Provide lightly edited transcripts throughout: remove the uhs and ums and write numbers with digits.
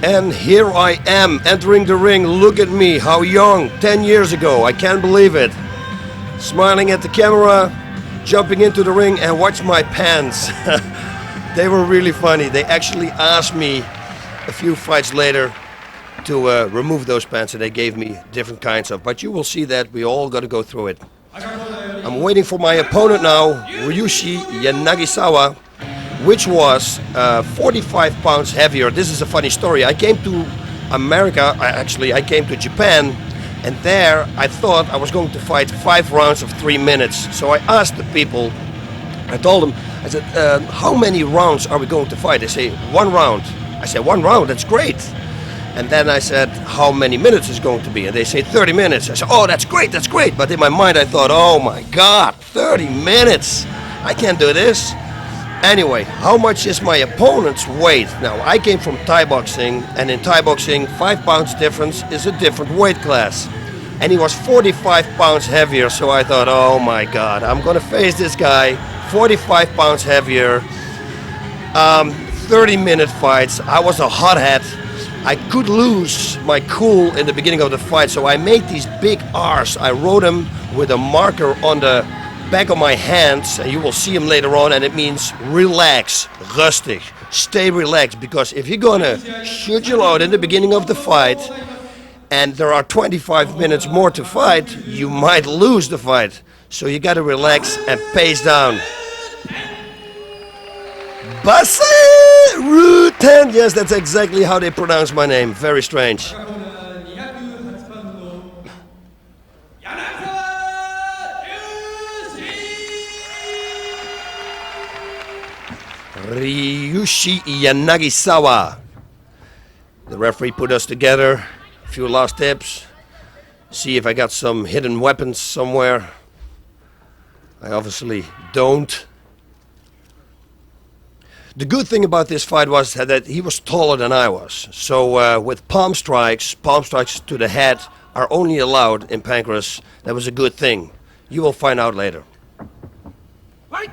And here I am entering the ring. Look at me, how young, 10 years ago, I can't believe it. Smiling at the camera, jumping into the ring, and watch my pants. They were really funny. They actually asked me a few fights later to remove those pants, and they gave me different kinds of, but you will see that we all got to go through it. I'm waiting for my opponent now, Ryushi Yanagisawa, which was 45 pounds heavier. This is a funny story. I came to America, I came to Japan, and there I thought I was going to fight 5 rounds of 3 minutes. So I asked the people, I told them, I said, how many rounds are we going to fight? They say, 1 round. I said, 1 round, that's great. And then I said, how many minutes is going to be? And they say 30 minutes. I said, oh, that's great, that's great. But in my mind I thought, oh my God, 30 minutes. I can't do this. Anyway, how much is my opponent's weight? Now, I came from Thai boxing, and in Thai boxing, 5 pounds difference is a different weight class. And he was 45 pounds heavier, so I thought, oh my God, I'm gonna face this guy, 45 pounds heavier, 30-minute fights. I was a hothead. I could lose my cool in the beginning of the fight, so I made these big R's. I wrote them with a marker on the back of my hands, and you will see them later on, and it means relax, rustig, stay relaxed, because if you're gonna shoot your load in the beginning of the fight and there are 25 minutes more to fight, you might lose the fight. So you gotta relax and pace down. Bas Rutten, yes, that's exactly how they pronounce my name, very strange. Ryushi Yanagisawa. The referee put us together. A few last tips. See if I got some hidden weapons somewhere. I obviously don't. The good thing about this fight was that he was taller than I was. So with palm strikes to the head are only allowed in Pancras. That was a good thing. You will find out later. Right.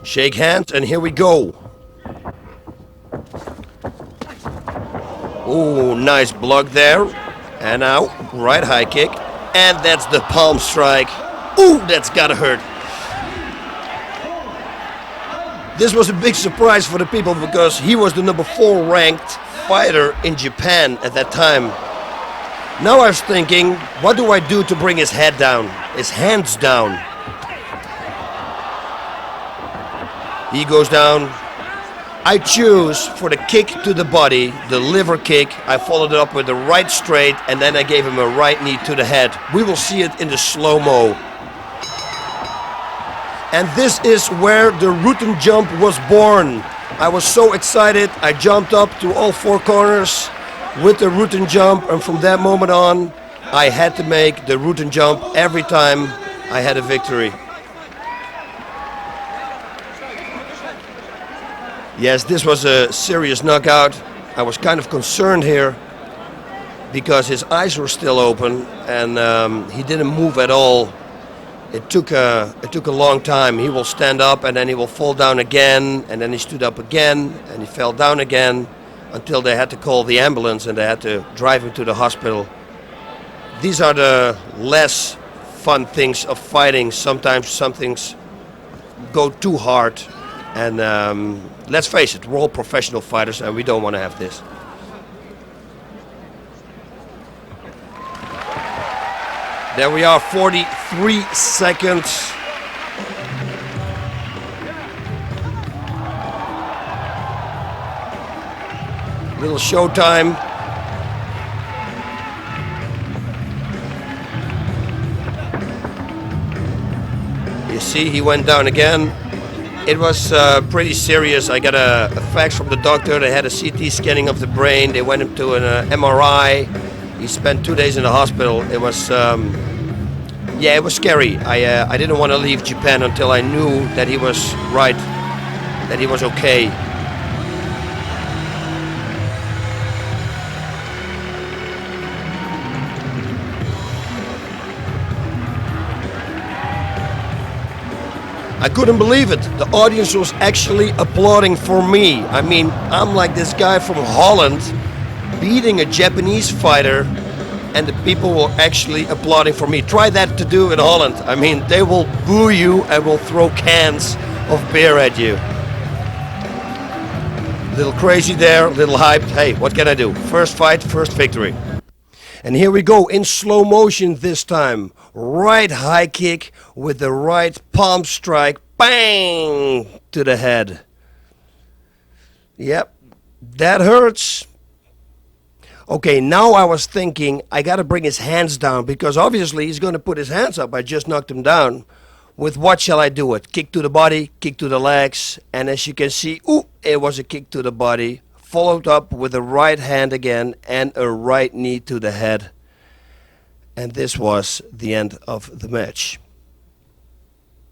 Shake hands, and here we go. Oh, nice block there. And now, right high kick. And that's the palm strike. Ooh, that's gotta hurt. This was a big surprise for the people because he was the number 4 ranked fighter in Japan at that time. Now I was thinking, what do I do to bring his head down, his hands down? He goes down. I choose for the kick to the body, the liver kick. I followed it up with the right straight, and then I gave him a right knee to the head. We will see it in the slow-mo. And this is where the Rutten jump was born. I was so excited. I jumped up to all 4 corners with the Rutten jump, and from that moment on, I had to make the Rutten jump every time I had a victory. Yes, this was a serious knockout. I was kind of concerned here because his eyes were still open, and he didn't move at all. It took a long time. He will stand up, and then he will fall down again, and then he stood up again, and he fell down again until they had to call the ambulance and they had to drive him to the hospital. These are the less fun things of fighting. Sometimes some things go too hard, and let's face it, we're all professional fighters and we don't want to have this. There we are, 43 seconds. Little showtime. You see, he went down again. It was pretty serious. I got a fax from the doctor. They had a CT scanning of the brain. They went him to an MRI. He spent 2 days in the hospital. It was, yeah, it was scary. I didn't want to leave Japan until I knew that he was right, that he was okay. I couldn't believe it. The audience was actually applauding for me. I mean, I'm like this guy from Holland beating a Japanese fighter, and the people were actually applauding for me. Try that to do in Holland. I mean, they will boo you and will throw cans of beer at you. Little crazy there, little hyped. Hey, what can I do? First fight, first victory. And here we go in slow motion this time. Right high kick with the right palm strike. Bang! To the head. Yep, that hurts. Okay, now I was thinking I got to bring his hands down, because obviously he's going to put his hands up. I just knocked him down. With what shall I do it? Kick to the body, kick to the legs, and as you can see, ooh, it was a kick to the body, followed up with a right hand again and a right knee to the head. And this was the end of the match.